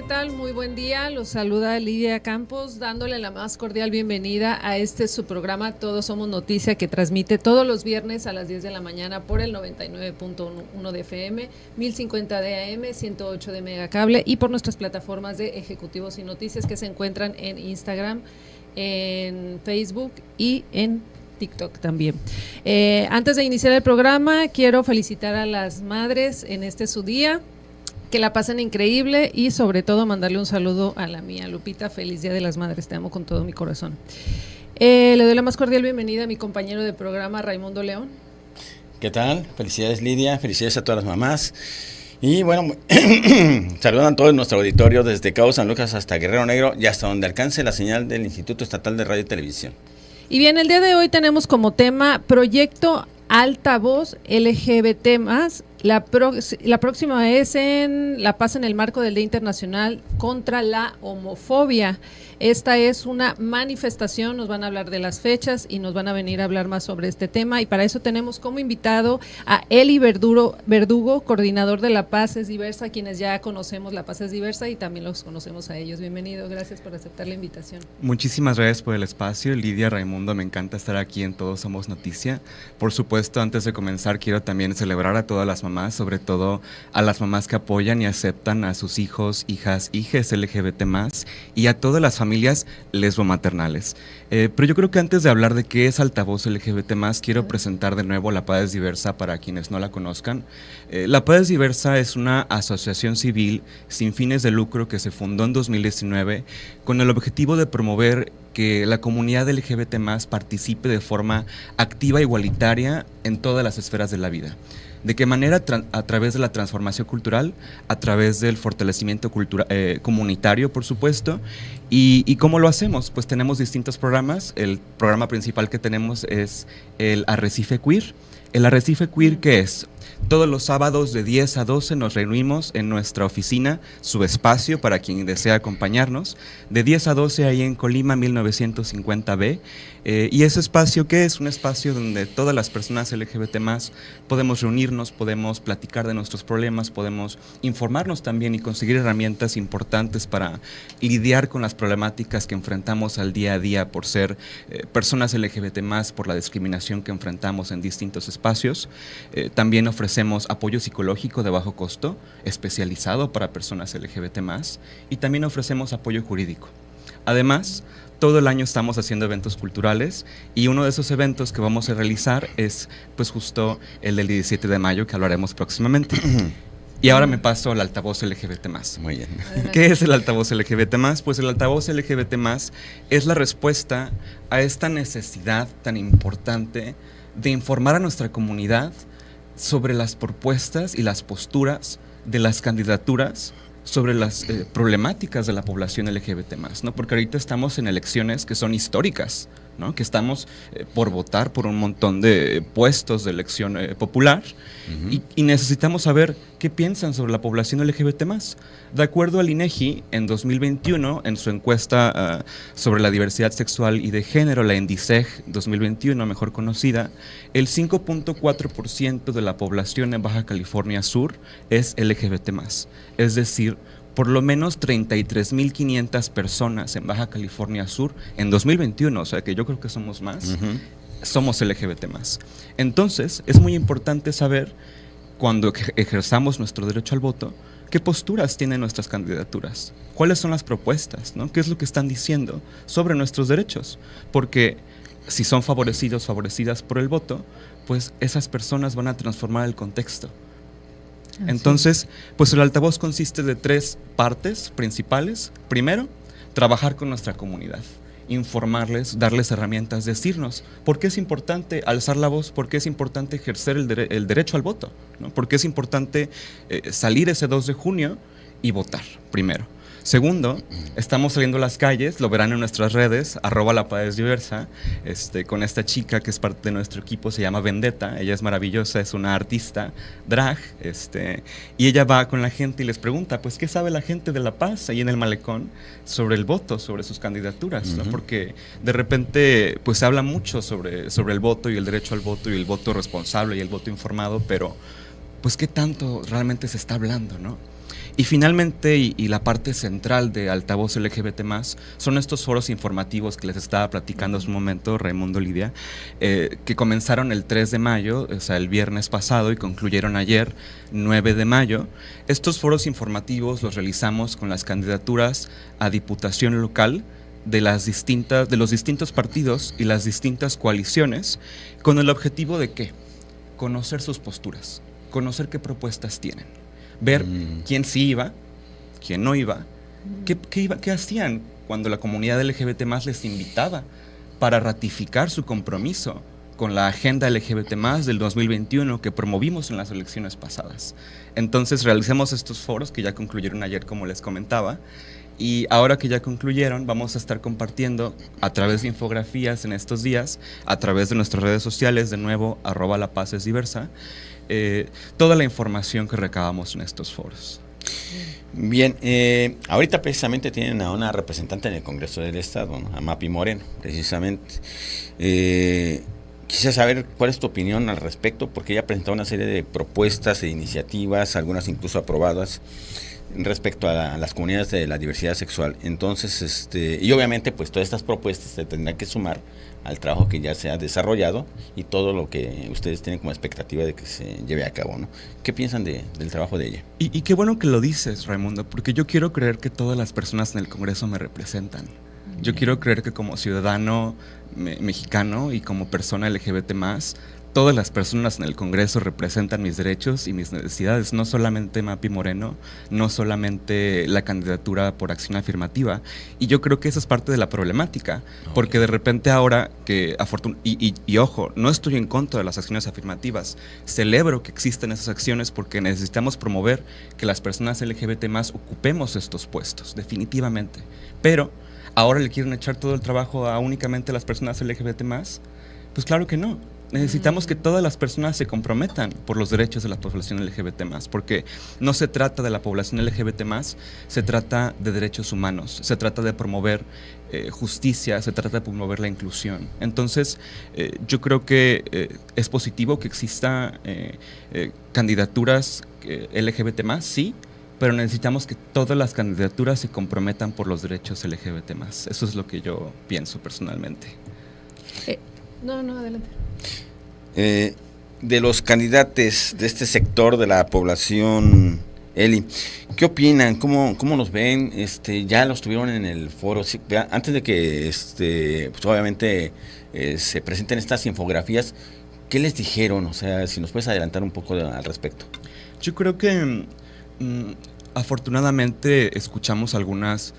tal? Muy buen día. Los saluda Lidia Campos, dándole la más cordial bienvenida a su programa Todos Somos Noticia, que transmite todos los viernes a las 10 de la mañana por el 99.1 de FM, 1050 de AM, 108 de Megacable y por nuestras plataformas de Ejecutivos y Noticias que se encuentran en Instagram, en Facebook y en TikTok también. Antes de iniciar el programa, quiero felicitar a las madres en su día. Que la pasen increíble y sobre todo mandarle un saludo a la mía, Lupita. Feliz Día de las Madres, te amo con todo mi corazón. Le doy la más cordial bienvenida a mi compañero de programa, Raimundo León. ¿Qué tal? Felicidades, Lidia, felicidades a todas las mamás. Y bueno, saludan a todo nuestro auditorio desde Cabo San Lucas hasta Guerrero Negro y hasta donde alcance la señal del Instituto Estatal de Radio y Televisión. Y bien, el día de hoy tenemos como tema Proyecto Altavoz LGBT+. La próxima es en La Paz en el marco del Día Internacional contra la Homofobia. Esta es una manifestación, nos van a hablar de las fechas y nos van a venir a hablar más sobre este tema, y para eso tenemos como invitado a Eli Verdugo, coordinador de La Paz es Diversa, quienes ya conocemos La Paz es Diversa y también los conocemos a ellos. Bienvenido, gracias por aceptar la invitación. Muchísimas gracias por el espacio, Lidia, Raimundo, me encanta estar aquí en Todos Somos Noticia. Por supuesto, antes de comenzar quiero también celebrar a todas las mamás, sobre todo a las mamás que apoyan y aceptan a sus hijos, hijas, hijes LGBT+, y a todas las familias lesbomaternales. Pero yo creo que antes de hablar de qué es Altavoz LGBT+, quiero presentar de nuevo La Paz es Diversa para quienes no la conozcan. La Paz es Diversa es una asociación civil sin fines de lucro que se fundó en 2019 con el objetivo de promover que la comunidad LGBT+ participe de forma activa e igualitaria en todas las esferas de la vida. ¿De qué manera? A través de la transformación cultural, a través del fortalecimiento comunitario, por supuesto. ¿Y cómo lo hacemos? Pues tenemos distintos programas. El programa principal que tenemos es el Arrecife Queer. ¿El Arrecife Queer qué es? Todos los sábados de 10 a 12 nos reunimos en nuestra oficina, su espacio para quien desea acompañarnos, de 10 a 12 ahí en Colima 1950B. ¿Y ese espacio qué es? Un espacio donde todas las personas LGBT+ podemos reunirnos, podemos platicar de nuestros problemas, podemos informarnos también y conseguir herramientas importantes para lidiar con las problemáticas que enfrentamos al día a día por ser personas LGBT+, por la discriminación que enfrentamos en distintos espacios. También ofrecemos apoyo psicológico de bajo costo, especializado para personas LGBT+, y también ofrecemos apoyo jurídico. Además, todo el año estamos haciendo eventos culturales y uno de esos eventos que vamos a realizar es pues justo el del 17 de mayo que hablaremos próximamente. Y ahora me paso al altavoz LGBT+. Muy bien. ¿Qué es el altavoz LGBT+? Pues el altavoz LGBT+, es la respuesta a esta necesidad tan importante de informar a nuestra comunidad sobre las propuestas y las posturas de las candidaturas sobre las problemáticas de la población LGBT+, ¿no? Porque ahorita estamos en elecciones que son históricas, ¿no? Que estamos por votar por un montón de puestos de elección popular. Y necesitamos saber qué piensan sobre la población LGBT+. De acuerdo al INEGI, en 2021, en su encuesta sobre la diversidad sexual y de género, la ENDISEG 2021, mejor conocida, el 5.4% de la población en Baja California Sur es LGBT+. Es decir, por lo menos 33,500 personas en Baja California Sur en 2021, o sea que yo creo que somos más, somos LGBT+. Entonces, es muy importante saber, cuando ejerzamos nuestro derecho al voto, qué posturas tienen nuestras candidaturas, cuáles son las propuestas, ¿no? ¿Qué es lo que están diciendo sobre nuestros derechos? Porque si son favorecidos, favorecidas por el voto, pues esas personas van a transformar el contexto. Entonces, pues el altavoz consiste de 3 partes principales. Primero, trabajar con nuestra comunidad, informarles, darles herramientas, decirnos por qué es importante alzar la voz, por qué es importante ejercer el derecho al voto, ¿no? Por qué es importante salir ese 2 de junio y votar, primero. Segundo, estamos saliendo a las calles, lo verán en nuestras redes, @lapazdiversa, con esta chica que es parte de nuestro equipo, se llama Vendetta, ella es maravillosa, es una artista drag, y ella va con la gente y les pregunta, pues, ¿qué sabe la gente de La Paz ahí en el malecón sobre el voto, sobre sus candidaturas? ¿No? Porque de repente, pues, se habla mucho sobre el voto y el derecho al voto y el voto responsable y el voto informado, pero, pues, ¿qué tanto realmente se está hablando, no? Y finalmente, y la parte central de Altavoz LGBT+, son estos foros informativos que les estaba platicando hace un momento, Raimundo, Lidia, que comenzaron el 3 de mayo, o sea, el viernes pasado, y concluyeron ayer, 9 de mayo. Estos foros informativos los realizamos con las candidaturas a diputación local de los distintos partidos y las distintas coaliciones, con el objetivo de ¿qué? Conocer sus posturas, conocer qué propuestas tienen, ver quién sí iba, quién no iba, qué hacían cuando la comunidad LGBT+ les invitaba para ratificar su compromiso con la agenda LGBT+ del 2021 que promovimos en las elecciones pasadas. Entonces realizamos estos foros que ya concluyeron ayer, como les comentaba, y ahora que ya concluyeron, vamos a estar compartiendo a través de infografías en estos días, a través de nuestras redes sociales, de nuevo, @lapazesdiversa, toda la información que recabamos en estos foros. Bien, ahorita precisamente tienen a una representante en el Congreso del Estado, ¿no? A Mapi Moreno, precisamente. Quisiera saber cuál es tu opinión al respecto, porque ella ha presentado una serie de propuestas e iniciativas, algunas incluso aprobadas, respecto a las comunidades de la diversidad sexual. Entonces, y obviamente pues todas estas propuestas se tendrán que sumar al trabajo que ya se ha desarrollado y todo lo que ustedes tienen como expectativa de que se lleve a cabo, ¿no? ¿Qué piensan del trabajo de ella? Y qué bueno que lo dices, Raimundo, porque yo quiero creer que todas las personas en el Congreso me representan. Yo quiero creer que como ciudadano mexicano y como persona LGBT+, todas las personas en el Congreso representan mis derechos y mis necesidades, no solamente Mapi Moreno, no solamente la candidatura por acción afirmativa. Y yo creo que esa es parte de la problemática, porque de repente ahora que y ojo, no estoy en contra de las acciones afirmativas, celebro que existen esas acciones porque necesitamos promover que las personas LGBT+ ocupemos estos puestos, definitivamente. Pero ahora le quieren echar todo el trabajo a únicamente las personas LGBT+, pues claro que no. Necesitamos que todas las personas se comprometan por los derechos de la población LGBT+, porque no se trata de la población LGBT+, se trata de derechos humanos, se trata de promover justicia, se trata de promover la inclusión. Entonces, yo creo que es positivo que exista candidaturas LGBT+, sí, pero necesitamos que todas las candidaturas se comprometan por los derechos LGBT+. Eso es lo que yo pienso personalmente. No, adelante. De los candidatos de este sector de la población, Eli, ¿qué opinan? ¿Cómo los ven? Ya los tuvieron en el foro. Sí, antes de que pues obviamente se presenten estas infografías, ¿qué les dijeron? O sea, si nos puedes adelantar un poco al respecto. Yo creo que afortunadamente escuchamos algunas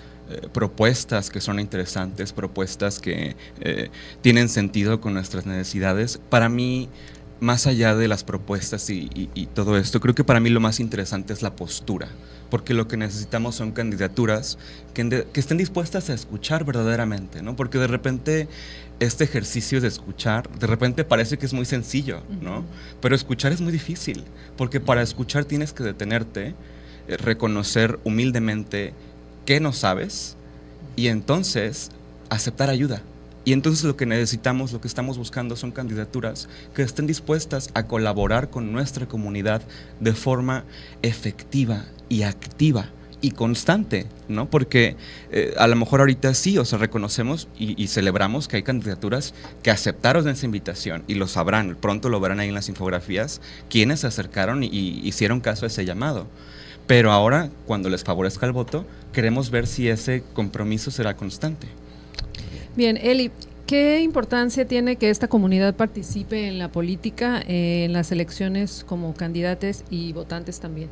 propuestas que son interesantes, propuestas que tienen sentido con nuestras necesidades. Para mí, más allá de las propuestas y todo esto, creo que para mí lo más interesante es la postura, porque lo que necesitamos son candidaturas que estén dispuestas a escuchar verdaderamente, ¿no? Porque de repente este ejercicio de escuchar, de repente parece que es muy sencillo, ¿no? Pero escuchar es muy difícil, porque para escuchar tienes que detenerte, reconocer humildemente qué no sabes y entonces aceptar ayuda. Y entonces lo que necesitamos, lo que estamos buscando son candidaturas que estén dispuestas a colaborar con nuestra comunidad de forma efectiva y activa y constante, ¿no? Porque a lo mejor ahorita sí, o sea, reconocemos y celebramos que hay candidaturas que aceptaron esa invitación y lo sabrán, pronto lo verán ahí en las infografías, quienes se acercaron y hicieron caso a ese llamado. Pero ahora, cuando les favorezca el voto, queremos ver si ese compromiso será constante. Bien, Eli, ¿qué importancia tiene que esta comunidad participe en la política, en las elecciones como candidatos y votantes también?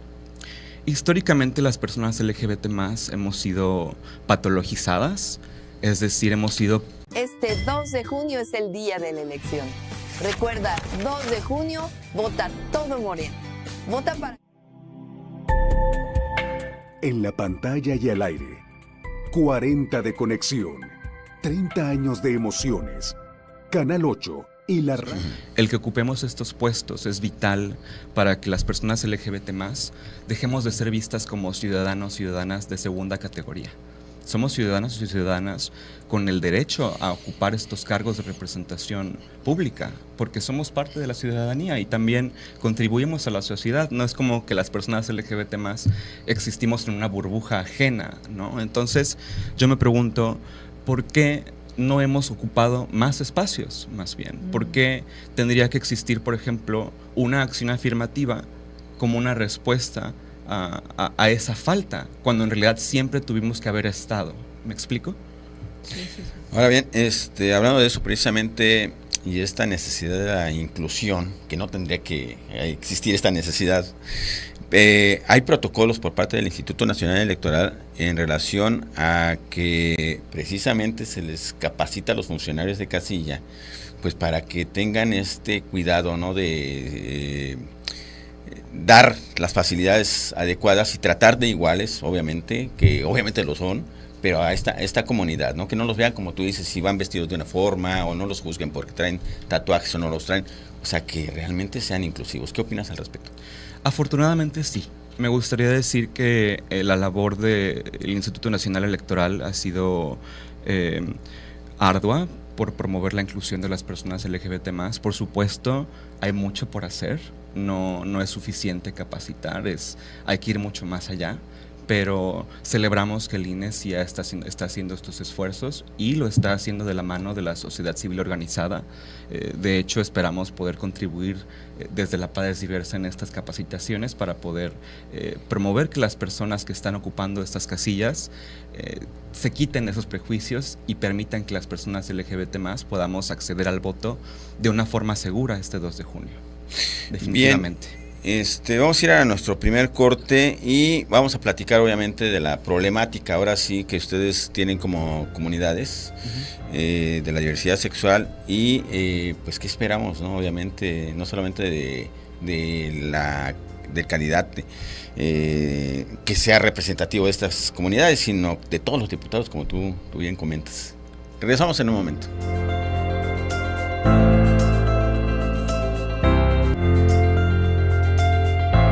Históricamente las personas LGBT+ hemos sido patologizadas, es decir, hemos sido... Este 2 de junio es el día de la elección. Recuerda, 2 de junio, vota todo Moreno. Vota para... En la pantalla y al aire, 40 de conexión, 30 años de emociones, Canal 8 y la radio. El que ocupemos estos puestos es vital para que las personas LGBT+ dejemos de ser vistas como ciudadanos, ciudadanas de segunda categoría. Somos ciudadanos y ciudadanas con el derecho a ocupar estos cargos de representación pública, porque somos parte de la ciudadanía y también contribuimos a la sociedad. No es como que las personas LGBT más existimos en una burbuja ajena, ¿no? Entonces, yo me pregunto, ¿por qué no hemos ocupado más espacios, más bien? ¿Por qué tendría que existir, por ejemplo, una acción afirmativa como una respuesta a esa falta, cuando en realidad siempre tuvimos que haber estado? ¿Me explico? Sí, sí, sí. Ahora bien, hablando de eso precisamente y esta necesidad de la inclusión, que no tendría que existir esta necesidad, hay protocolos por parte del Instituto Nacional Electoral en relación a que precisamente se les capacita a los funcionarios de casilla, pues para que tengan este cuidado, ¿no?, de dar las facilidades adecuadas y tratar de iguales, obviamente, que obviamente lo son, pero a esta comunidad, ¿no? Que no los vean, como tú dices, si van vestidos de una forma, o no los juzguen porque traen tatuajes o no los traen, o sea, que realmente sean inclusivos. ¿Qué opinas al respecto? Afortunadamente sí. Me gustaría decir que la labor del Instituto Nacional Electoral ha sido ardua por promover la inclusión de las personas LGBT+. Por supuesto, hay mucho por hacer. No es suficiente capacitar, hay que ir mucho más allá. Pero celebramos que el INE sí está haciendo estos esfuerzos y lo está haciendo de la mano de la sociedad civil organizada. De hecho, esperamos poder contribuir desde la PADES Diversa en estas capacitaciones para poder promover que las personas que están ocupando estas casillas se quiten esos prejuicios y permitan que las personas LGBT+ podamos acceder al voto de una forma segura este 2 de junio. Definitivamente. Bien. Vamos a ir a nuestro primer corte y vamos a platicar obviamente de la problemática ahora sí que ustedes tienen como comunidades, de la diversidad sexual y pues qué esperamos, ¿no? Obviamente no solamente del candidato que sea representativo de estas comunidades, sino de todos los diputados, como tú bien comentas. Regresamos en un momento.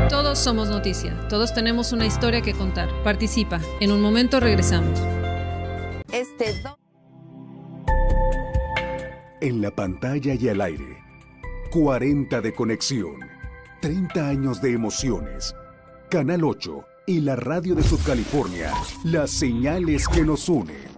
Todos somos noticia, todos tenemos una historia que contar. Participa, en un momento regresamos. En la pantalla y al aire, 40 de conexión, 30 años de emociones. Canal 8 y la radio de Subcalifornia, las señales que nos unen.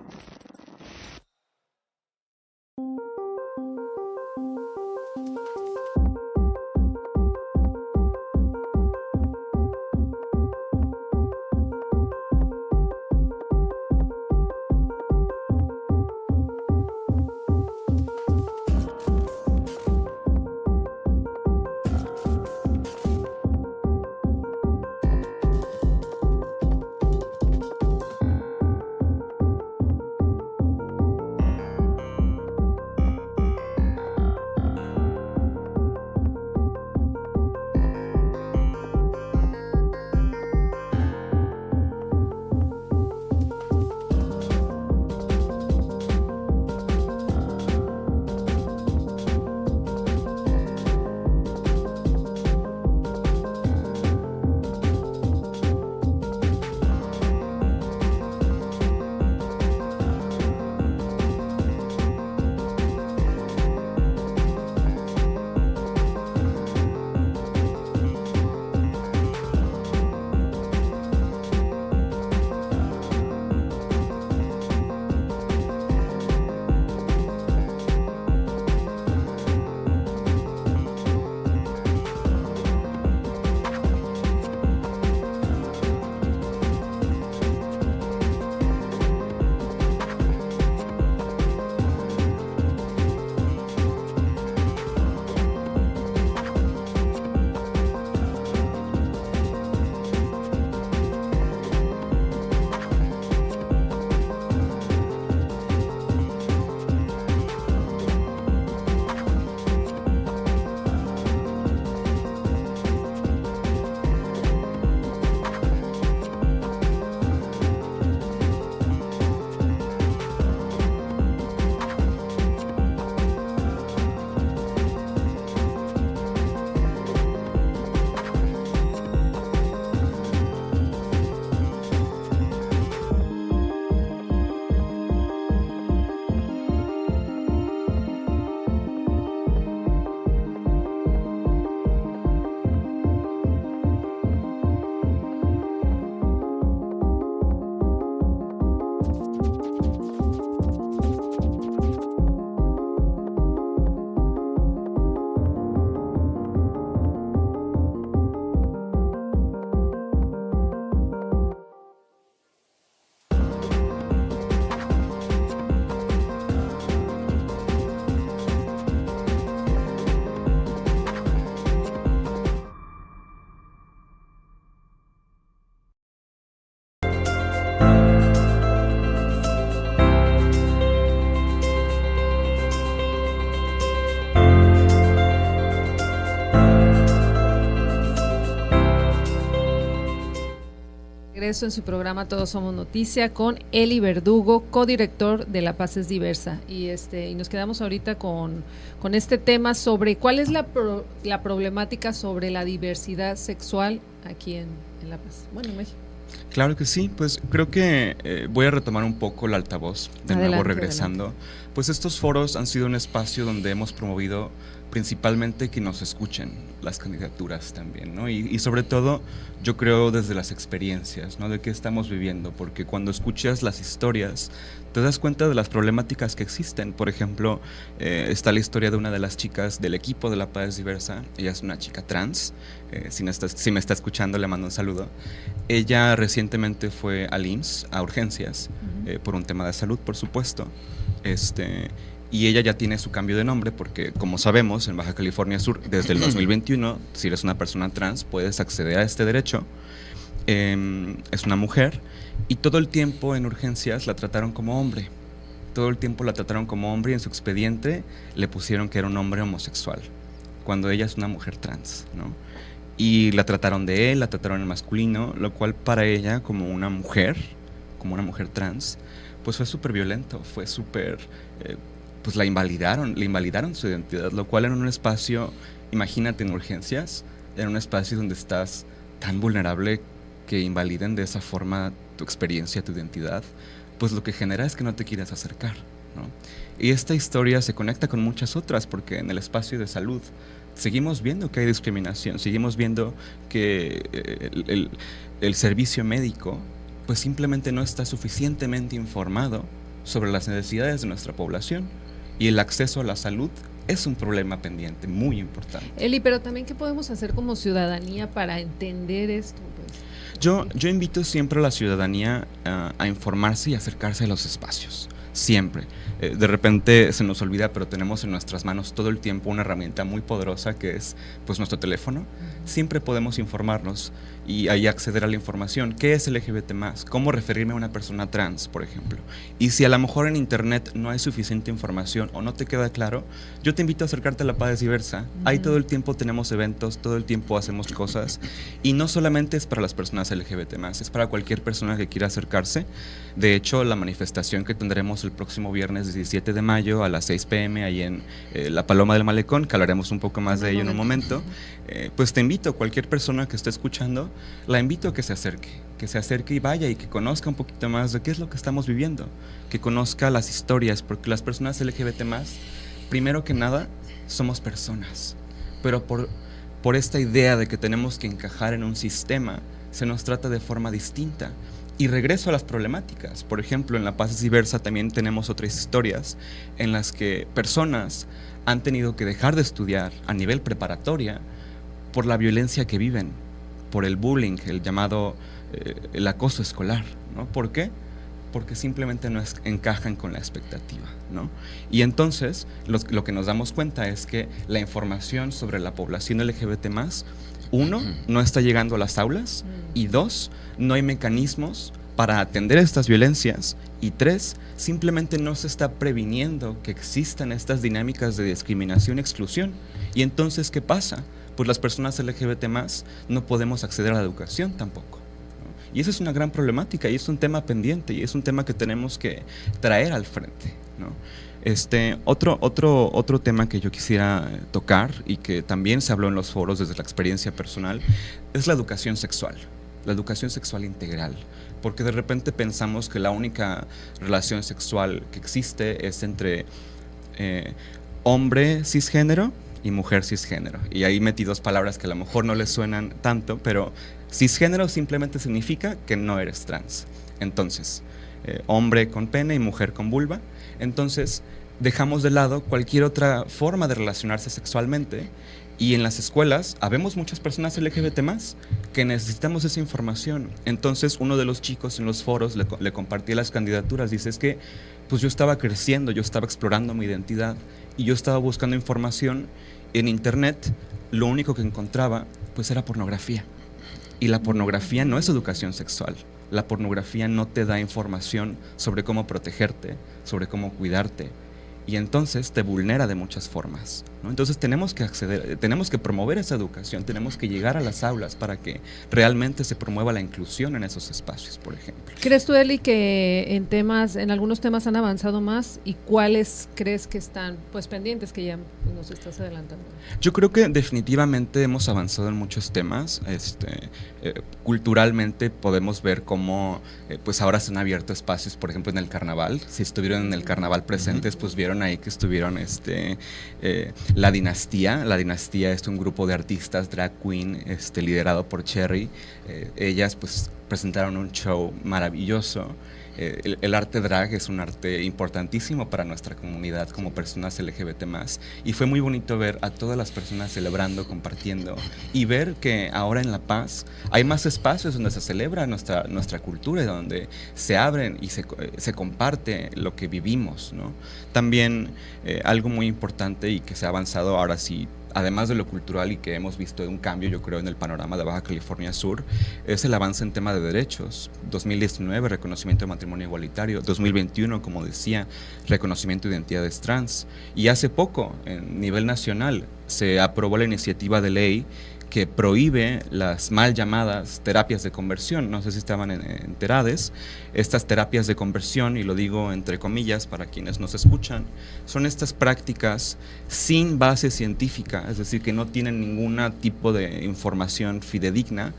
regreso en su programa Todos Somos Noticia con Eli Verdugo, codirector de La Paz es Diversa. Y nos quedamos ahorita con este tema sobre cuál es la problemática sobre la diversidad sexual aquí en La Paz, bueno, en México. Claro que sí, pues creo que voy a retomar un poco el altavoz, de nuevo regresando. Adelante. Pues estos foros han sido un espacio donde hemos promovido principalmente que nos escuchen las candidaturas también, ¿no? Y sobre todo, yo creo desde las experiencias, ¿no? De qué estamos viviendo, porque cuando escuchas las historias, te das cuenta de las problemáticas que existen. Por ejemplo, está la historia de una de las chicas del equipo de La Paz es Diversa. Ella es una chica trans, si me está escuchando le mando un saludo. Ella recientemente fue al IMSS, a urgencias, por un tema de salud, por supuesto. Y ella ya tiene su cambio de nombre porque, como sabemos, en Baja California Sur, desde el 2021, si eres una persona trans, puedes acceder a este derecho. Es una mujer y todo el tiempo en urgencias la trataron como hombre. Todo el tiempo la trataron como hombre y en su expediente le pusieron que era un hombre homosexual, cuando ella es una mujer trans, ¿no? Y la trataron de él, la trataron en masculino, lo cual para ella, como una mujer trans, pues fue súper violento, fue súper... pues la invalidaron su identidad, lo cual en un espacio, imagínate en urgencias, en un espacio donde estás tan vulnerable que invaliden de esa forma tu experiencia, tu identidad, pues lo que genera es que no te quieras acercar, ¿no? Y esta historia se conecta con muchas otras, porque en el espacio de salud seguimos viendo que hay discriminación, seguimos viendo que el servicio médico pues simplemente no está suficientemente informado sobre las necesidades de nuestra población. Y el acceso a la salud es un problema pendiente muy importante. Eli, pero también, ¿qué podemos hacer como ciudadanía para entender esto? Pues? Yo invito siempre a la ciudadanía a informarse y acercarse a los espacios, siempre. De repente se nos olvida, pero tenemos en nuestras manos todo el tiempo una herramienta muy poderosa que es pues nuestro teléfono. Siempre podemos informarnos y ahí acceder a la información. ¿Qué es LGBT+? ¿Cómo referirme a una persona trans, por ejemplo? Y si a lo mejor en internet no hay suficiente información o no te queda claro, yo te invito a acercarte a La Paz es Diversa. Ahí todo el tiempo tenemos eventos, todo el tiempo hacemos cosas y no solamente es para las personas LGBT+, es para cualquier persona que quiera acercarse. De hecho, la manifestación que tendremos el próximo viernes 17 de mayo a las 6 p.m. ahí en La Paloma del Malecón, que hablaremos un poco más de ello en un momento, pues te invito, cualquier persona que esté escuchando, la invito a que se acerque y vaya y que conozca un poquito más de qué es lo que estamos viviendo, que conozca las historias, porque las personas LGBT+, primero que nada, somos personas, pero por esta idea de que tenemos que encajar en un sistema, se nos trata de forma distinta. Y regreso a las problemáticas. Por ejemplo, en La Paz es Diversa también tenemos otras historias en las que personas han tenido que dejar de estudiar a nivel preparatoria por la violencia que viven, por el bullying, el llamado el acoso escolar, ¿no? ¿Por qué? Porque simplemente no encajan con la expectativa, ¿no? Y entonces lo que nos damos cuenta es que la información sobre la población LGBT+, uno, no está llegando a las aulas, y dos, no hay mecanismos para atender estas violencias, y tres, simplemente no se está previniendo que existan estas dinámicas de discriminación y exclusión. Y entonces, ¿qué pasa? Pues las personas LGBT+ no podemos acceder a la educación tampoco, ¿no? Y esa es una gran problemática y es un tema pendiente y es un tema que tenemos que traer al frente, ¿no? Otro tema que yo quisiera tocar y que también se habló en los foros desde la experiencia personal es la educación sexual integral, porque de repente pensamos que la única relación sexual que existe es entre hombre cisgénero y mujer cisgénero, y ahí metí dos palabras que a lo mejor no les suenan tanto, pero cisgénero simplemente significa que no eres trans. Entonces, hombre con pene y mujer con vulva. Entonces, dejamos de lado cualquier otra forma de relacionarse sexualmente y en las escuelas habemos muchas personas LGBT+ que necesitamos esa información. Entonces, uno de los chicos en los foros le compartí las candidaturas, dice, es que pues yo estaba creciendo, yo estaba explorando mi identidad y yo estaba buscando información en internet, lo único que encontraba pues era pornografía. Y la pornografía no es educación sexual. La pornografía no te da información sobre cómo protegerte, sobre cómo cuidarte. y entonces te vulnera de muchas formas, ¿no? Entonces tenemos que promover esa educación, tenemos que llegar a las aulas para que realmente se promueva la inclusión en esos espacios, por ejemplo. ¿Crees tú, Eli, que en algunos temas han avanzado más y cuáles crees que están pues pendientes, que ya pues, nos estás adelantando? Yo creo que definitivamente hemos avanzado en muchos temas. Culturalmente podemos ver cómo pues ahora se han abierto espacios, por ejemplo en el carnaval. Si estuvieron en el carnaval presentes, pues vieron ahí que estuvieron La Dinastía. La Dinastía es un grupo de artistas drag queen liderado por Cherry. Ellas pues presentaron un show maravilloso. El arte drag es un arte importantísimo para nuestra comunidad como personas LGBT+, y fue muy bonito ver a todas las personas celebrando, compartiendo, y ver que ahora en La Paz hay más espacios donde se celebra nuestra cultura, donde se abren y se comparte lo que vivimos, ¿no? También algo muy importante y que se ha avanzado ahora sí, además de lo cultural y que hemos visto un cambio, yo creo, en el panorama de Baja California Sur, es el avance en tema de derechos. 2019, reconocimiento de matrimonio igualitario. 2021, como decía, reconocimiento de identidades trans. Y hace poco, en nivel nacional, se aprobó la iniciativa de ley que prohíbe las mal llamadas terapias de conversión. No sé si estaban enteradas. Estas terapias de conversión, y lo digo entre comillas para quienes nos escuchan, son estas prácticas sin base científica, es decir, que no tienen ningún tipo de información fidedigna,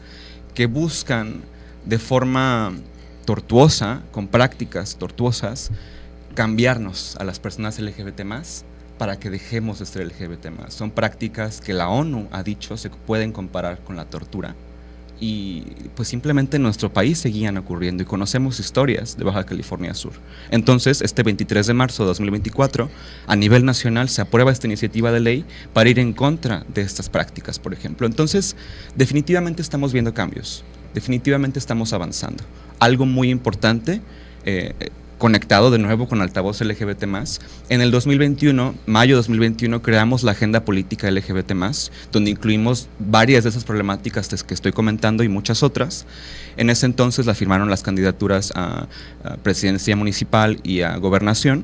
que buscan de forma tortuosa, con prácticas tortuosas, cambiarnos a las personas LGBT+, para que dejemos de ser LGBT+. Son prácticas que la ONU ha dicho se pueden comparar con la tortura, y pues simplemente en nuestro país seguían ocurriendo y conocemos historias de Baja California Sur. Entonces, este 23 de marzo de 2024, a nivel nacional se aprueba esta iniciativa de ley para ir en contra de estas prácticas, por ejemplo. Entonces, definitivamente estamos viendo cambios, definitivamente estamos avanzando. Algo muy importante, conectado de nuevo con Altavoz LGBT+, en el 2021, mayo 2021, creamos la Agenda Política LGBT+, donde incluimos varias de esas problemáticas que estoy comentando y muchas otras. En ese entonces la firmaron las candidaturas a presidencia municipal y a gobernación,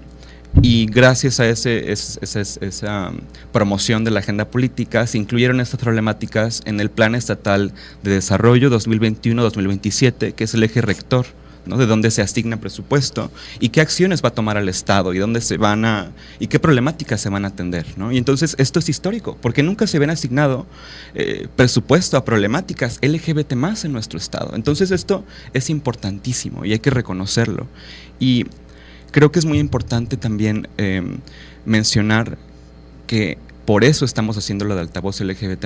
y gracias a esa promoción de la agenda política se incluyeron estas problemáticas en el Plan Estatal de Desarrollo 2021-2027, que es el eje rector, ¿no? De dónde se asigna presupuesto y qué acciones va a tomar el Estado y dónde y qué problemáticas se van a atender, ¿no? Y entonces esto es histórico, porque nunca se habían asignado presupuesto a problemáticas LGBT+ en nuestro Estado. Entonces esto es importantísimo y hay que reconocerlo. Y creo que es muy importante también mencionar que por eso estamos haciendo lo de Altavoz LGBT+,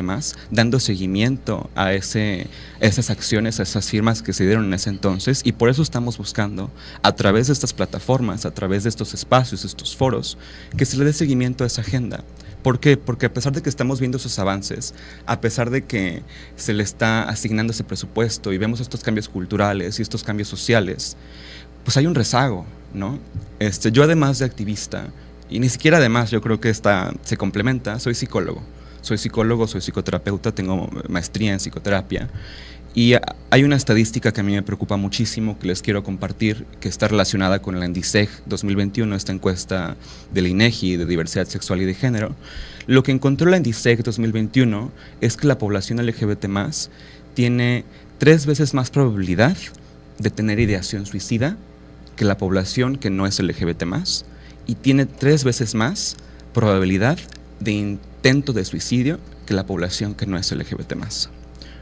dando seguimiento a esas acciones, a esas firmas que se dieron en ese entonces, y por eso estamos buscando, a través de estas plataformas, a través de estos espacios, estos foros, que se le dé seguimiento a esa agenda. ¿Por qué? Porque a pesar de que estamos viendo esos avances, a pesar de que se le está asignando ese presupuesto y vemos estos cambios culturales y estos cambios sociales, pues hay un rezago, ¿no? Yo, además de activista, y ni siquiera además, yo creo que se complementa, soy psicólogo, soy psicoterapeuta, tengo maestría en psicoterapia, y hay una estadística que a mí me preocupa muchísimo, que les quiero compartir, que está relacionada con el INDICEG 2021, esta encuesta del INEGI de diversidad sexual y de género. Lo que encontró la INDICEG 2021 es que la población LGBT+ tiene 3 veces más probabilidad de tener ideación suicida que la población que no es LGBT+, y tiene 3 veces más probabilidad de intento de suicidio que la población que no es LGBT+.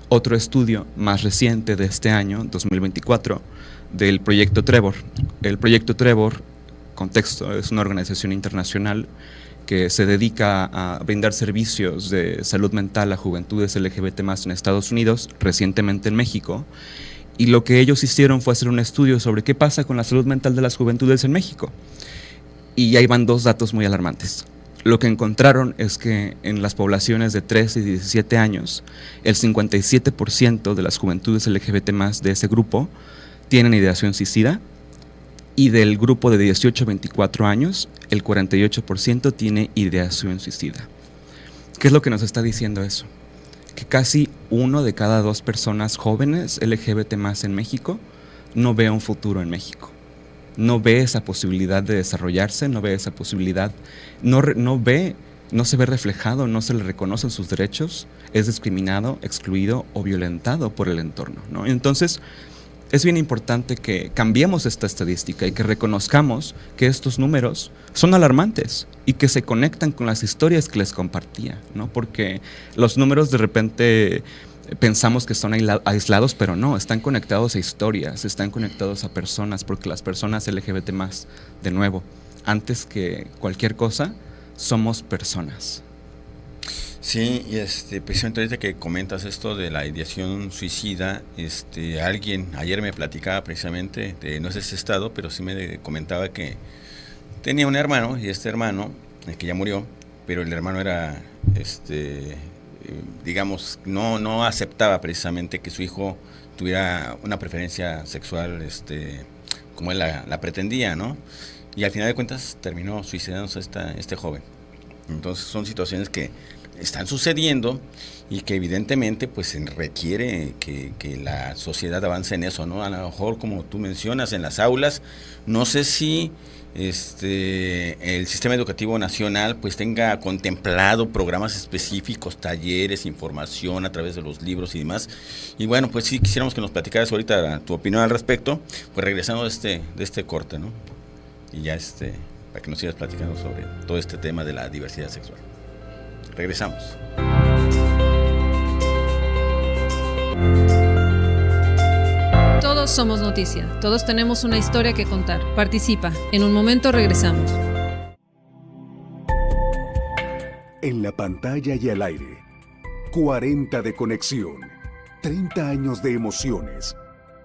Otro estudio más reciente de este año, 2024, del Proyecto Trevor. El Proyecto Trevor, contexto, es una organización internacional que se dedica a brindar servicios de salud mental a juventudes LGBT+ en Estados Unidos, recientemente en México. Y lo que ellos hicieron fue hacer un estudio sobre qué pasa con la salud mental de las juventudes en México. Y ahí van 2 datos muy alarmantes. Lo que encontraron es que en las poblaciones de 13 y 17 años, el 57% de las juventudes LGBT+ de ese grupo tienen ideación suicida, y del grupo de 18 a 24 años, el 48% tiene ideación suicida. ¿Qué es lo que nos está diciendo eso? Que casi 1 de cada 2 personas jóvenes LGBT+ en México no ve un futuro en México. no ve esa posibilidad de desarrollarse, no ve esa posibilidad, no se ve reflejado, no se le reconocen sus derechos, es discriminado, excluido o violentado por el entorno, ¿no? Entonces, es bien importante que cambiemos esta estadística y que reconozcamos que estos números son alarmantes y que se conectan con las historias que les compartía, ¿no? Porque los números de repente pensamos que son aislados, pero no, están conectados a historias, están conectados a personas, porque las personas LGBT+, de nuevo, antes que cualquier cosa, somos personas. Sí, y precisamente ahorita que comentas esto de la ideación suicida, alguien ayer me platicaba precisamente, no es ese estado, pero sí me comentaba que tenía un hermano, y este hermano, que ya murió, pero el hermano era, digamos, no aceptaba precisamente que su hijo tuviera una preferencia sexual, como él la pretendía, ¿no? Y al final de cuentas terminó suicidándose este joven. Entonces son situaciones que están sucediendo y que evidentemente pues se requiere que la sociedad avance en eso, ¿no? A lo mejor, como tú mencionas, en las aulas, no sé si el sistema educativo nacional pues tenga contemplado programas específicos, talleres, información a través de los libros y demás. Y bueno, pues sí quisiéramos que nos platicaras ahorita tu opinión al respecto, pues regresando de este corte, ¿no? Y ya para que nos sigas platicando sobre todo este tema de la diversidad sexual. Regresamos. Todos somos noticia, todos tenemos una historia que contar. Participa, en un momento regresamos. En la pantalla y al aire, 40 de conexión, 30 años de emociones.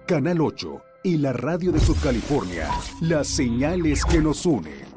Canal 8 y la radio de Subcalifornia, las señales que nos unen.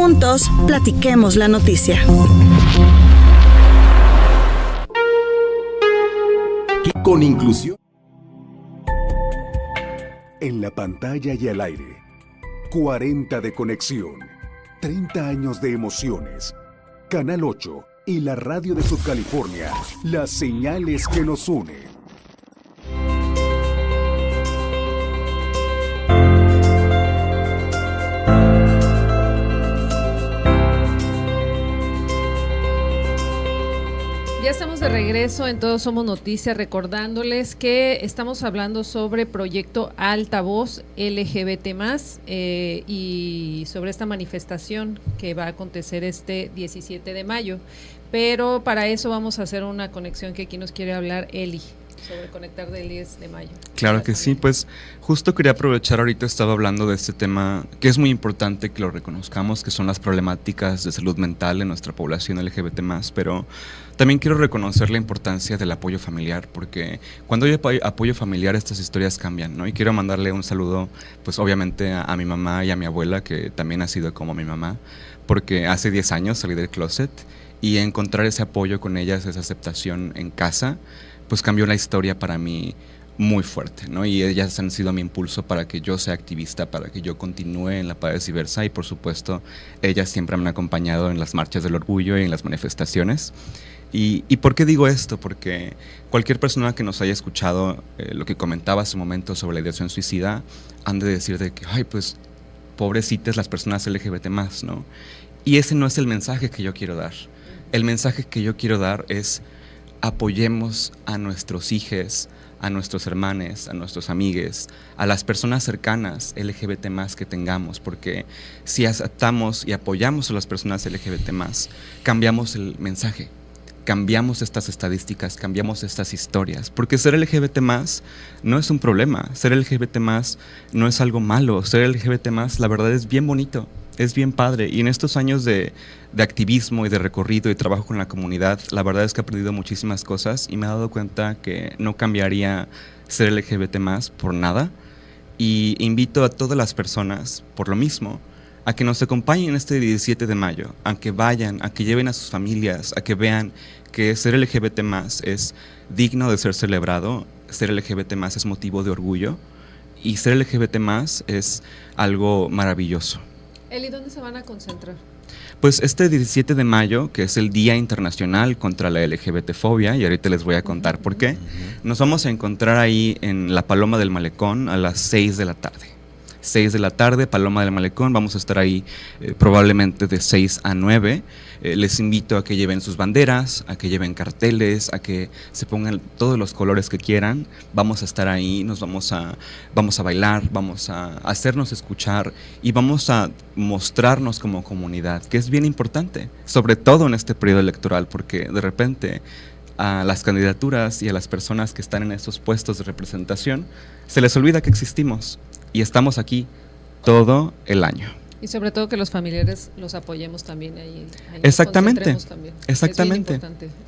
Juntos, platiquemos la noticia. Con inclusión. En la pantalla y al aire, 40 de conexión. 30 años de emociones. Canal 8 y la radio de Subcalifornia. Las señales que nos unen. Ya estamos de regreso en Todos Somos Noticias, recordándoles que estamos hablando sobre proyecto Altavoz LGBT+, y sobre esta manifestación que va a acontecer este 17 de mayo. Pero para eso vamos a hacer una conexión que aquí nos quiere hablar Eli, sobre conectar del 10 de mayo. Claro que sí, pues justo quería aprovechar, ahorita estaba hablando de este tema que es muy importante que lo reconozcamos, que son las problemáticas de salud mental en nuestra población LGBT+, pero también quiero reconocer la importancia del apoyo familiar, porque cuando hay apoyo familiar estas historias cambian, ¿no? Y quiero mandarle un saludo, pues obviamente a mi mamá y a mi abuela, que también ha sido como mi mamá, porque hace 10 años salí del closet y encontrar ese apoyo con ellas, esa aceptación en casa, pues cambió la historia para mí muy fuerte, ¿no? Y ellas han sido mi impulso para que yo sea activista, para que yo continúe en la Paz y Versa, y por supuesto ellas siempre me han acompañado en las marchas del orgullo y en las manifestaciones. ¿Y por qué digo esto? Porque cualquier persona que nos haya escuchado lo que comentaba hace un momento sobre la ideación suicida, han de decir de que, ay, pues pobrecitas las personas LGBT+, ¿no? Y ese no es el mensaje que yo quiero dar. El mensaje que yo quiero dar es: apoyemos a nuestros hijos, a nuestros hermanos, a nuestros amigues, a las personas cercanas LGBT+ que tengamos, porque si aceptamos y apoyamos a las personas LGBT+, cambiamos el mensaje, cambiamos estas estadísticas, cambiamos estas historias, porque ser LGBT+ no es un problema, ser LGBT+ no es algo malo, ser LGBT+, la verdad, es bien bonito. Es bien padre, y en estos años de activismo y de recorrido y trabajo con la comunidad, la verdad es que he aprendido muchísimas cosas y me he dado cuenta que no cambiaría ser LGBT+ por nada, y invito a todas las personas, por lo mismo, a que nos acompañen este 17 de mayo, a que vayan, a que lleven a sus familias, a que vean que ser LGBT+ es digno de ser celebrado, ser LGBT+ es motivo de orgullo, y ser LGBT+ es algo maravilloso. Eli, ¿dónde se van a concentrar? Pues este 17 de mayo, que es el Día Internacional contra la LGBTfobia, y ahorita les voy a contar por qué, nos vamos a encontrar ahí en la Paloma del Malecón a las 6 de la tarde. 6 de la tarde, Paloma del Malecón, vamos a estar ahí probablemente de 6 a 9. Les invito a que lleven sus banderas, a que lleven carteles, a que se pongan todos los colores que quieran. Vamos a estar ahí, vamos a bailar, vamos a hacernos escuchar y vamos a mostrarnos como comunidad, que es bien importante, sobre todo en este periodo electoral, porque de repente a las candidaturas y a las personas que están en estos puestos de representación se les olvida que existimos. Y estamos aquí todo el año. Y sobre todo que los familiares los apoyemos también ahí. Exactamente. También. Exactamente.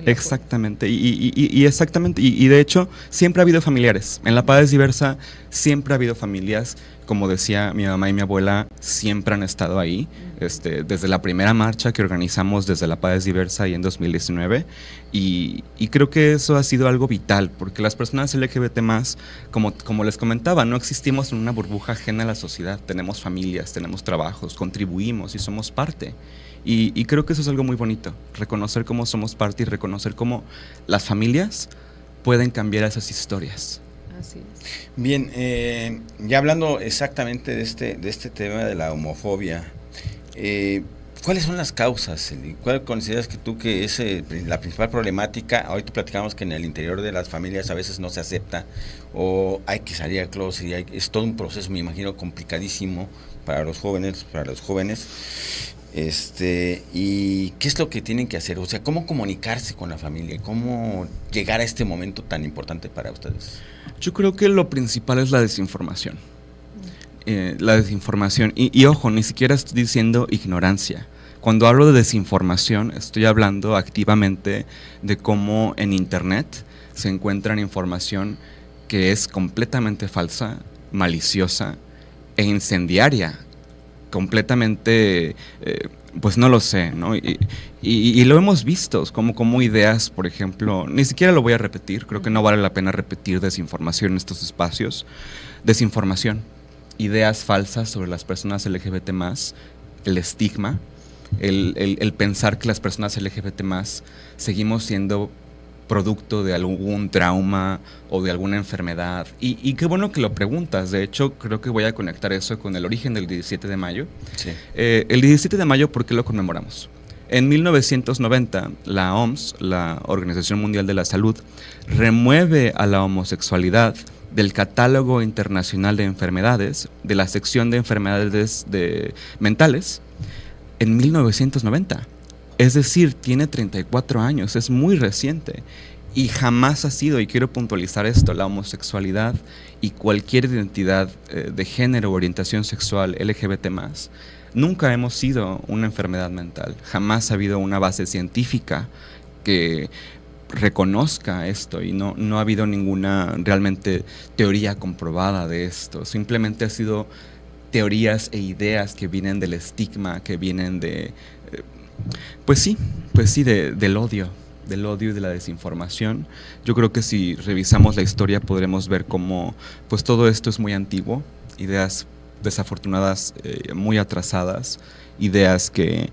Exactamente. Y exactamente. Y de hecho, siempre ha habido familiares. En la Paz Diversa siempre ha habido familias. Como decía mi mamá y mi abuela, siempre han estado ahí. Desde la primera marcha que organizamos desde la Paz Diversa y en 2019. Y creo que eso ha sido algo vital, porque las personas LGBT+, como les comentaba, no existimos en una burbuja ajena a la sociedad. Tenemos familias, tenemos trabajos, contribuimos y somos parte. Y creo que eso es algo muy bonito, reconocer cómo somos parte y reconocer cómo las familias pueden cambiar esas historias. Así es. Bien, ya hablando exactamente de este tema de la homofobia, ¿cuáles son las causas? ¿Cuál consideras que es la principal problemática? Ahorita platicamos que en el interior de las familias a veces no se acepta o hay que salir al closet y es todo un proceso, me imagino, complicadísimo para los jóvenes. ¿Y qué es lo que tienen que hacer? O sea, ¿cómo comunicarse con la familia? ¿Cómo llegar a este momento tan importante para ustedes? Yo creo que lo principal es la desinformación. La desinformación. Y ojo, ni siquiera estoy diciendo ignorancia. Cuando hablo de desinformación, estoy hablando activamente de cómo en Internet se encuentra información que es completamente falsa, maliciosa e incendiaria. Completamente, pues no lo sé, ¿no? Y lo hemos visto, como ideas, por ejemplo, ni siquiera lo voy a repetir, creo que no vale la pena repetir desinformación en estos espacios. Desinformación. ideas falsas sobre las personas LGBT+, el estigma, el pensar que las personas LGBT+, seguimos siendo producto de algún trauma o de alguna enfermedad. Y qué bueno que lo preguntas. De hecho, creo que voy a conectar eso con el origen del 17 de mayo. Sí. El 17 de mayo, ¿por qué lo conmemoramos? En 1990, la OMS, la Organización Mundial de la Salud, remueve a la homosexualidad del Catálogo Internacional de Enfermedades, de la sección de enfermedades mentales, en 1990. Es decir, tiene 34 años, es muy reciente. Y jamás ha sido, y quiero puntualizar esto, la homosexualidad y cualquier identidad de género o orientación sexual LGBT+, nunca hemos sido una enfermedad mental. Jamás ha habido una base científica que reconozca esto, y no ha habido ninguna realmente teoría comprobada de esto. Simplemente ha sido teorías e ideas que vienen del estigma, que vienen de, del odio y de la desinformación. Yo creo que si revisamos la historia podremos ver cómo pues todo esto es muy antiguo, ideas desafortunadas, muy atrasadas, ideas que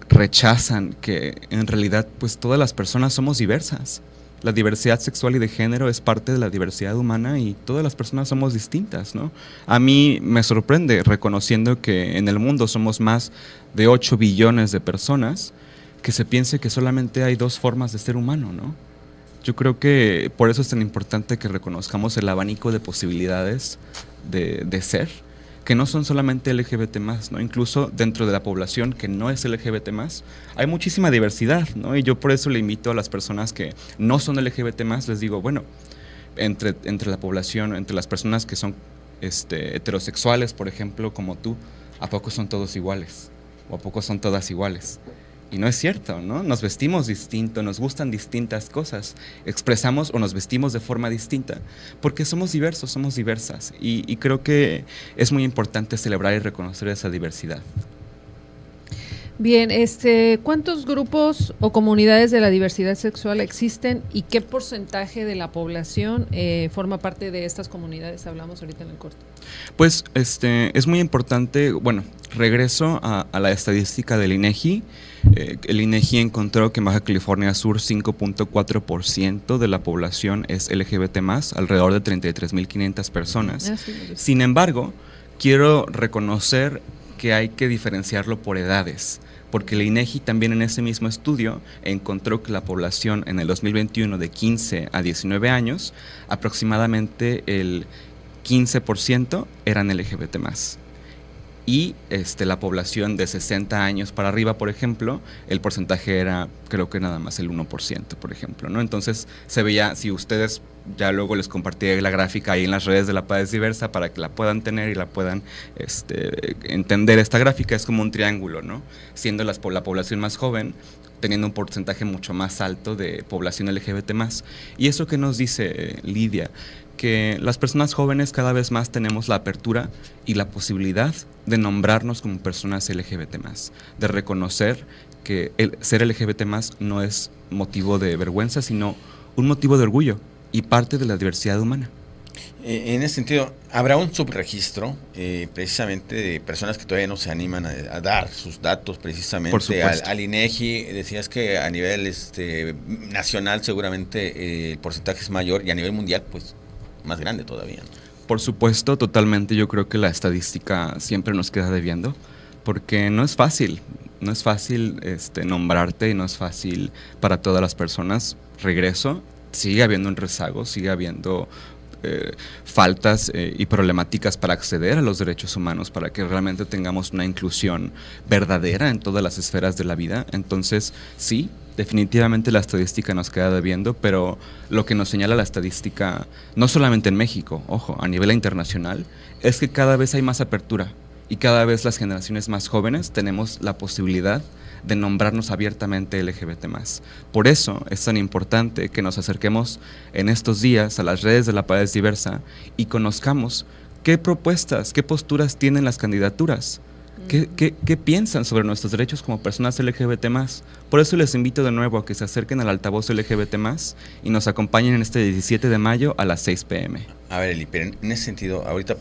rechazan que en realidad pues todas las personas somos diversas. La diversidad sexual y de género es parte de la diversidad humana y todas las personas somos distintas, ¿no? A mí me sorprende, reconociendo que en el mundo somos más de 8 billones de personas, que se piense que solamente hay 2 formas de ser humano, ¿no? Yo creo que por eso es tan importante que reconozcamos el abanico de posibilidades de ser, que no son solamente LGBT+, ¿no? Incluso dentro de la población que no es LGBT+, hay muchísima diversidad, ¿no? Y yo por eso le invito a las personas que no son LGBT+, les digo, bueno, entre la población, entre las personas que son heterosexuales, por ejemplo, como tú, ¿a poco son todos iguales? ¿O a poco son todas iguales? Y no es cierto, ¿no? Nos vestimos distinto, nos gustan distintas cosas, expresamos o nos vestimos de forma distinta, porque somos diversos, somos diversas, y creo que es muy importante celebrar y reconocer esa diversidad. Bien, ¿cuántos grupos o comunidades de la diversidad sexual existen y qué porcentaje de la población forma parte de estas comunidades? Hablamos ahorita en el corte. Pues es muy importante, bueno, regreso a la estadística del INEGI. El INEGI encontró que en Baja California Sur 5.4% de la población es LGBT+, alrededor de 33.500 personas. Sin embargo, quiero reconocer que hay que diferenciarlo por edades, porque el INEGI también en ese mismo estudio encontró que la población en el 2021 de 15 a 19 años, aproximadamente el 15% eran LGBT+. Y la población de 60 años para arriba, por ejemplo, el porcentaje era, creo que nada más el 1%, por ejemplo, ¿no? Entonces se veía, si ustedes, ya luego les compartiré la gráfica ahí en las redes de La Paz Diversa para que la puedan tener y la puedan entender. Esta gráfica es como un triángulo, ¿no? Siendo la población más joven, teniendo un porcentaje mucho más alto de población LGBT+. ¿Y eso qué nos dice, Lidia? Que las personas jóvenes cada vez más tenemos la apertura y la posibilidad de nombrarnos como personas LGBT+, de reconocer que el ser LGBT+ no es motivo de vergüenza, sino un motivo de orgullo y parte de la diversidad humana. En ese sentido, ¿habrá un subregistro precisamente de personas que todavía no se animan a dar sus datos precisamente al INEGI? Decías que a nivel nacional seguramente el porcentaje es mayor y a nivel mundial pues más grande todavía, ¿no? Por supuesto, totalmente. Yo creo que la estadística siempre nos queda debiendo, porque no es fácil nombrarte y no es fácil para todas las personas. Regreso, sigue habiendo un rezago, sigue habiendo faltas y problemáticas para acceder a los derechos humanos, para que realmente tengamos una inclusión verdadera en todas las esferas de la vida. Entonces, sí, definitivamente la estadística nos queda debiendo, pero lo que nos señala la estadística, no solamente en México, ojo, a nivel internacional, es que cada vez hay más apertura y cada vez las generaciones más jóvenes tenemos la posibilidad de nombrarnos abiertamente LGBT+. Por eso es tan importante que nos acerquemos en estos días a las redes de La Paz Diversa y conozcamos qué propuestas, qué posturas tienen las candidaturas. ¿Qué piensan sobre nuestros derechos como personas LGBT más? Por eso les invito de nuevo a que se acerquen al altavoz LGBT más y nos acompañen en este 17 de mayo a las 6 p.m. A ver, Eli, pero en ese sentido, ahorita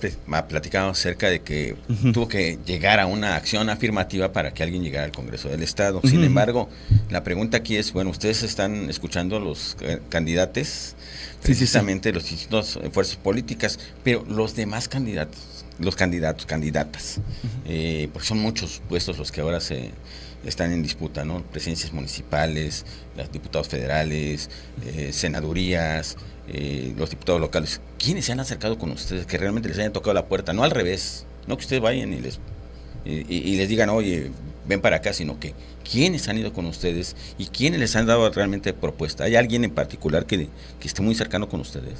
platicamos acerca de que tuvo que llegar a una acción afirmativa para que alguien llegara al Congreso del Estado. Sin embargo, la pregunta aquí es, bueno, ustedes están escuchando los candidatos, precisamente los distintos fuerzas políticas, pero los demás candidatos, candidatas, porque son muchos puestos los que ahora están en disputa, ¿no? Presidencias municipales, los diputados federales, senadurías, los diputados locales. ¿Quiénes se han acercado con ustedes que realmente les hayan tocado la puerta? No al revés, no que ustedes vayan y les digan, oye, ven para acá, sino que ¿quiénes han ido con ustedes y quiénes les han dado realmente propuesta? ¿Hay alguien en particular que esté muy cercano con ustedes?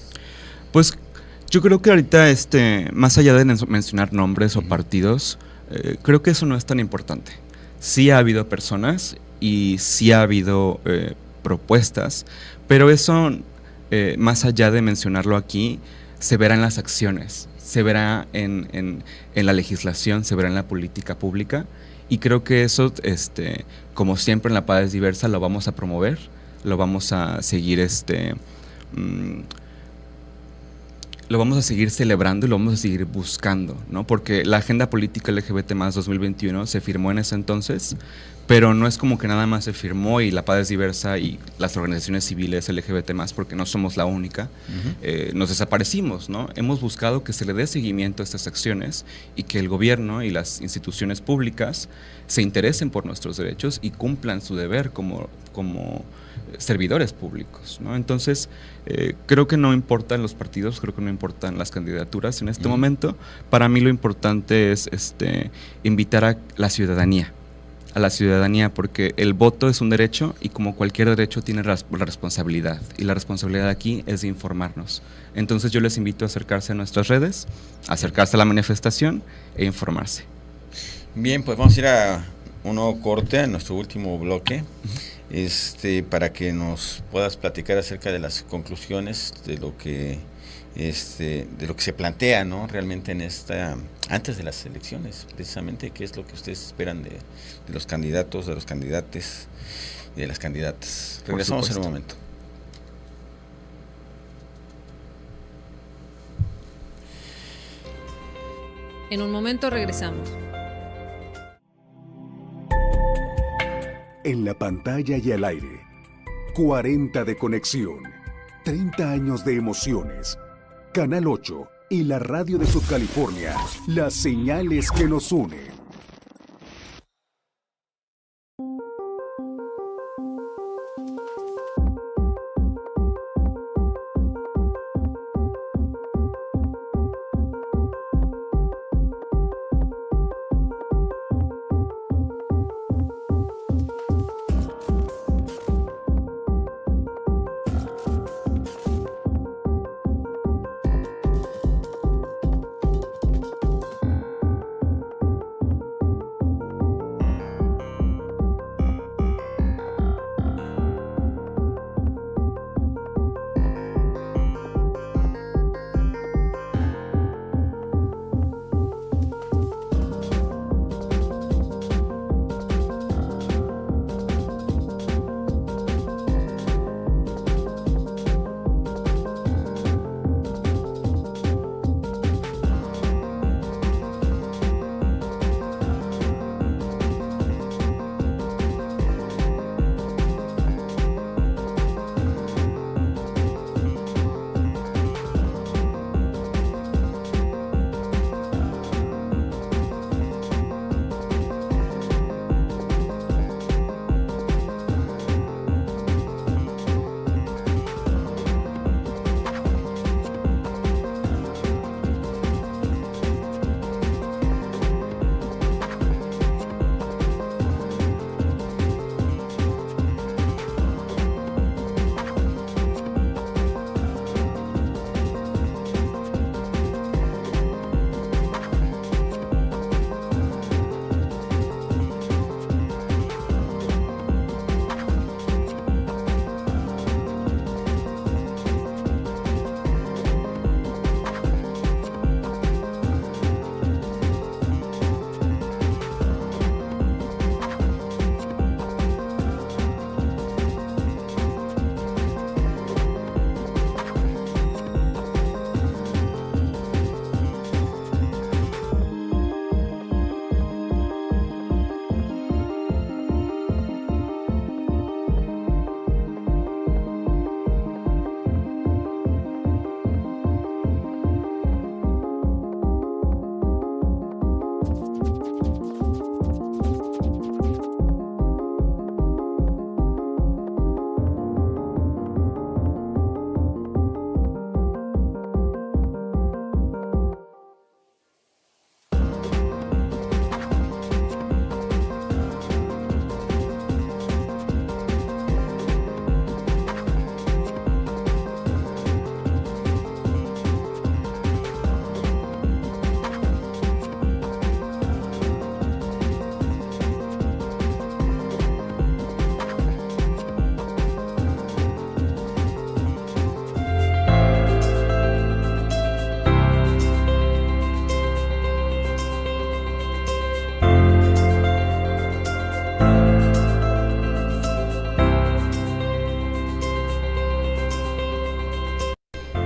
Pues yo creo que ahorita, más allá de mencionar nombres o partidos, creo que eso no es tan importante. Sí ha habido personas y sí ha habido propuestas, pero eso, más allá de mencionarlo aquí, se verá en las acciones, se verá en la legislación, se verá en la política pública, y creo que eso, como siempre en La Paz es Diversa, lo vamos a promover, lo vamos a seguir lo vamos a seguir celebrando y lo vamos a seguir buscando, ¿no? Porque la agenda política LGBT más 2021 se firmó en ese entonces, pero no es como que nada más se firmó y La Paz es Diversa y las organizaciones civiles LGBT más, porque no somos la única, nos desaparecimos, ¿no? Hemos buscado que se le dé seguimiento a estas acciones y que el gobierno y las instituciones públicas se interesen por nuestros derechos y cumplan su deber como servidores públicos, ¿no? Entonces, creo que no importan los partidos, creo que no importan las candidaturas en este momento. Para mí lo importante es invitar a la ciudadanía, porque el voto es un derecho y como cualquier derecho tiene la responsabilidad, y la responsabilidad aquí es de informarnos. Entonces yo les invito a acercarse a nuestras redes, a acercarse a la manifestación e informarse. Bien, pues vamos a ir a un nuevo corte, a nuestro último bloque, para que nos puedas platicar acerca de las conclusiones de lo que se plantea, ¿no? Realmente antes de las elecciones, precisamente, qué es lo que ustedes esperan de los candidatos, de los candidates y de las candidatas. Regresamos en un momento. En un momento regresamos. En la pantalla y al aire, 40 de conexión, 30 años de emociones. Canal 8 y la radio de Subcalifornia, las señales que nos unen.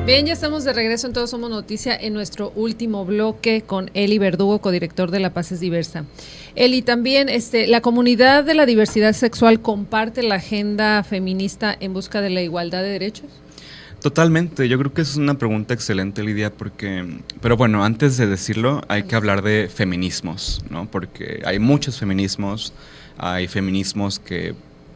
Bien, ya estamos de regreso en Todos Somos Noticia en nuestro último bloque con Eli Verdugo, codirector de La Paz es Diversa. Eli, también la comunidad de la diversidad sexual comparte la agenda feminista en busca de la igualdad de derechos. Totalmente, yo creo que es una pregunta excelente, Lidia, pero bueno, antes de decirlo hay que hablar de feminismos, ¿no? Porque hay muchos feminismos, hay feminismos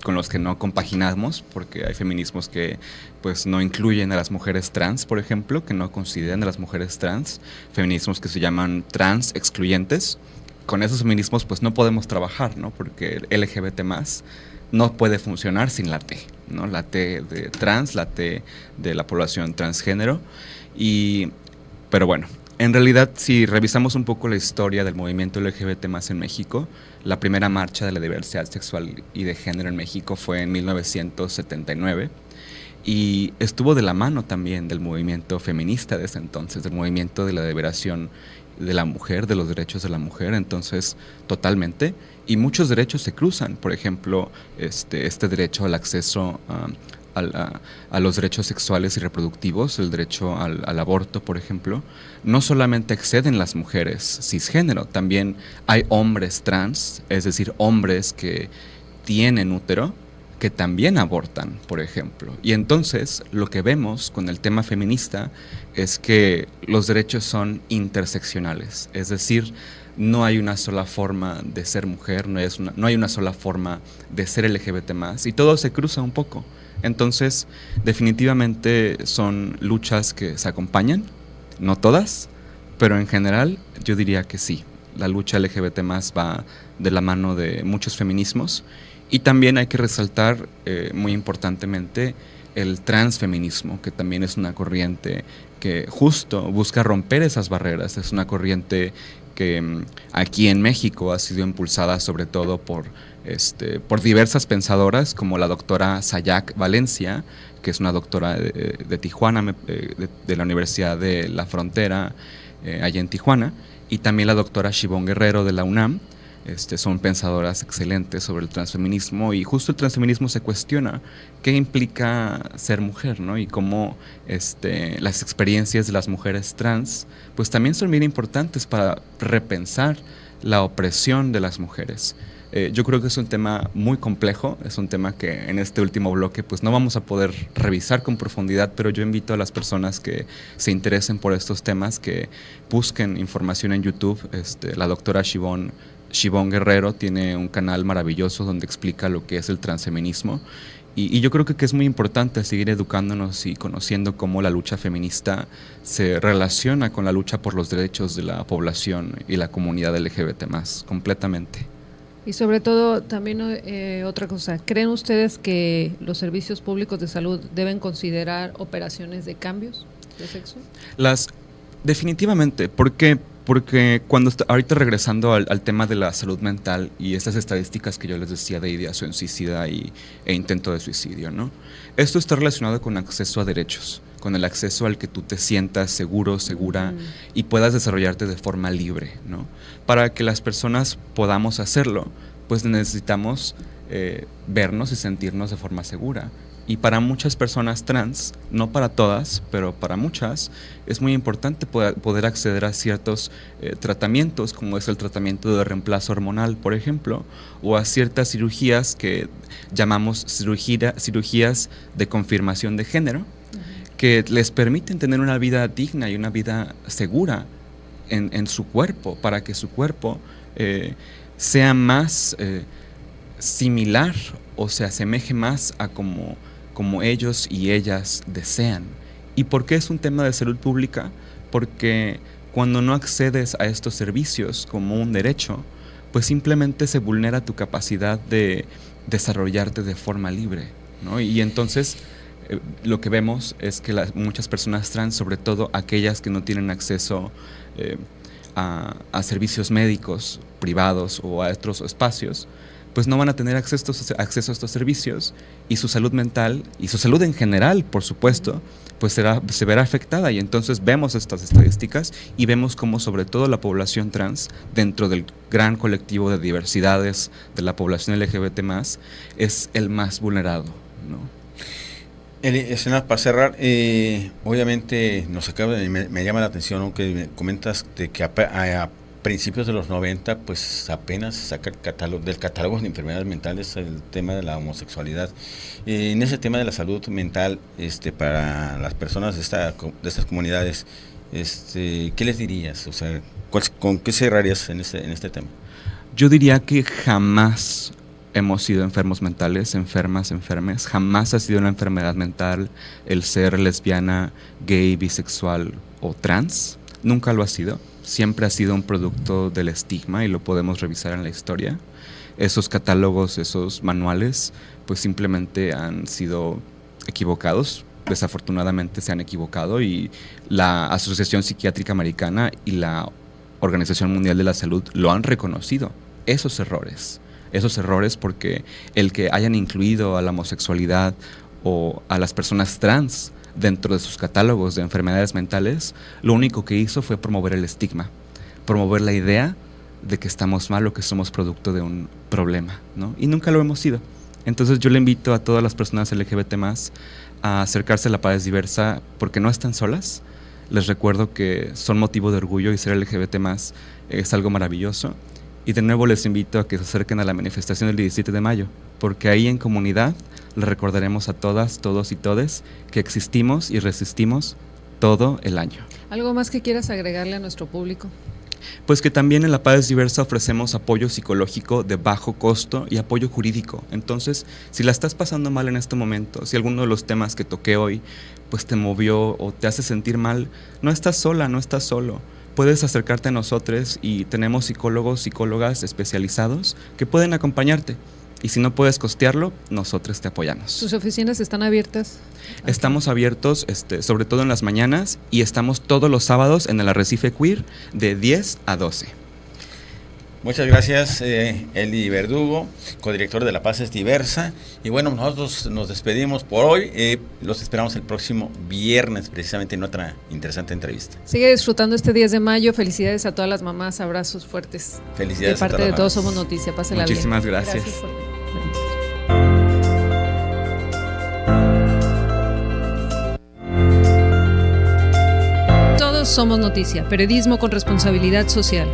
con los que no compaginamos, porque hay feminismos que pues no incluyen a las mujeres trans, por ejemplo, que no consideran a las mujeres trans, feminismos que se llaman trans excluyentes. Con esos feminismos pues no podemos trabajar, ¿no? Porque el LGBT+ no puede funcionar sin la T, ¿no? La T de trans, la T de la población transgénero. Pero bueno, en realidad, si revisamos un poco la historia del movimiento LGBT+ en México, la primera marcha de la diversidad sexual y de género en México fue en 1979 y estuvo de la mano también del movimiento feminista de ese entonces, del movimiento de la liberación de la mujer, de los derechos de la mujer, entonces totalmente, y muchos derechos se cruzan, por ejemplo, este derecho al acceso a los derechos sexuales y reproductivos, el derecho al aborto, por ejemplo, no solamente exceden las mujeres cisgénero, también hay hombres trans, es decir, hombres que tienen útero, que también abortan, por ejemplo. Y entonces lo que vemos con el tema feminista es que los derechos son interseccionales, es decir, no hay una sola forma de ser mujer, no hay una sola forma de ser LGBT+, y todo se cruza un poco. Entonces, definitivamente son luchas que se acompañan, no todas, pero en general yo diría que sí. La lucha LGBT+ va de la mano de muchos feminismos y también hay que resaltar muy importantemente el transfeminismo, que también es una corriente que justo busca romper esas barreras, es una corriente que aquí en México ha sido impulsada sobre todo por diversas pensadoras como la doctora Sayac Valencia, que es una doctora de Tijuana, de la Universidad de la Frontera, allá en Tijuana, y también la doctora Shibón Guerrero de la UNAM. Son pensadoras excelentes sobre el transfeminismo, y justo el transfeminismo se cuestiona qué implica ser mujer, ¿no? Y cómo las experiencias de las mujeres trans pues también son bien importantes para repensar la opresión de las mujeres. Yo creo que es un tema muy complejo, es un tema que en este último bloque pues no vamos a poder revisar con profundidad, pero yo invito a las personas que se interesen por estos temas que busquen información en YouTube. La doctora Shibón Guerrero tiene un canal maravilloso donde explica lo que es el transfeminismo, y yo creo que es muy importante seguir educándonos y conociendo cómo la lucha feminista se relaciona con la lucha por los derechos de la población y la comunidad LGBT+, completamente. Y sobre todo, también otra cosa, ¿creen ustedes que los servicios públicos de salud deben considerar operaciones de cambios de sexo? Definitivamente, ¿por qué? Porque ahorita regresando al tema de la salud mental y estas estadísticas que yo les decía de ideación suicida e intento de suicidio, ¿no? Esto está relacionado con acceso a derechos, con el acceso al que tú te sientas seguro, segura y puedas desarrollarte de forma libre, ¿no? Para que las personas podamos hacerlo, pues necesitamos vernos y sentirnos de forma segura. Y para muchas personas trans, no para todas, pero para muchas, es muy importante poder acceder a ciertos tratamientos, como es el tratamiento de reemplazo hormonal, por ejemplo, o a ciertas cirugías que llamamos cirugías de confirmación de género, que les permiten tener una vida digna y una vida segura en su cuerpo, para que su cuerpo sea más similar o se asemeje más a como ellos y ellas desean. ¿Y por qué es un tema de salud pública? Porque cuando no accedes a estos servicios como un derecho, pues simplemente se vulnera tu capacidad de desarrollarte de forma libre, ¿no? Y entonces lo que vemos es que muchas personas trans, sobre todo aquellas que no tienen acceso a servicios médicos privados o a otros espacios, pues no van a tener acceso a estos servicios, y su salud mental y su salud en general, por supuesto, pues se verá afectada. Y entonces vemos estas estadísticas y vemos cómo sobre todo la población trans, dentro del gran colectivo de diversidades de la población LGBT+, es el más vulnerado, ¿no? Eli, para cerrar, obviamente me llama la atención, ¿no?, que me comentas de que a principios de los 90, pues apenas saca del catálogo de enfermedades mentales el tema de la homosexualidad. En ese tema de la salud mental, para las personas de estas comunidades, ¿qué les dirías? O sea, ¿con qué cerrarías en este tema? Yo diría que jamás hemos sido enfermos mentales, enfermes. Jamás ha sido una enfermedad mental el ser lesbiana, gay, bisexual o trans. Nunca lo ha sido. Siempre ha sido un producto del estigma y lo podemos revisar en la historia. Esos catálogos, esos manuales, pues simplemente han sido equivocados. Desafortunadamente se han equivocado y la Asociación Psiquiátrica Americana y la Organización Mundial de la Salud lo han reconocido. Esos errores porque el que hayan incluido a la homosexualidad o a las personas trans dentro de sus catálogos de enfermedades mentales, lo único que hizo fue promover el estigma, promover la idea de que estamos mal o que somos producto de un problema, ¿no? Y nunca lo hemos sido. Entonces yo le invito a todas las personas LGBT+ a acercarse a La Paz Diversa porque no están solas. Les recuerdo que son motivo de orgullo y ser LGBT+ es algo maravilloso. Y de nuevo les invito a que se acerquen a la manifestación del 17 de mayo, porque ahí en comunidad les recordaremos a todas, todos y todes que existimos y resistimos todo el año. ¿Algo más que quieras agregarle a nuestro público? Pues que también en La Paz Diversa ofrecemos apoyo psicológico de bajo costo y apoyo jurídico. Entonces, si la estás pasando mal en este momento, si alguno de los temas que toqué hoy pues te movió o te hace sentir mal, no estás sola, no estás solo. Puedes acercarte a nosotros y tenemos psicólogos, psicólogas especializados que pueden acompañarte. Y si no puedes costearlo, nosotros te apoyamos. ¿Sus oficinas están abiertas? Estamos abiertos, sobre todo en las mañanas, y estamos todos los sábados en el Arrecife Queer de 10 a 12. Muchas gracias, Eli Verdugo, codirector de La Paz es Diversa. Y bueno, nosotros nos despedimos por hoy. Los esperamos el próximo viernes, precisamente en otra interesante entrevista. Sigue disfrutando este 10 de mayo. Felicidades a todas las mamás. Abrazos fuertes. Felicidades de parte a todas de las Todos mamás. Somos Noticia. Pásela bien. Muchísimas gracias. Todos Somos Noticia. Periodismo con responsabilidad social.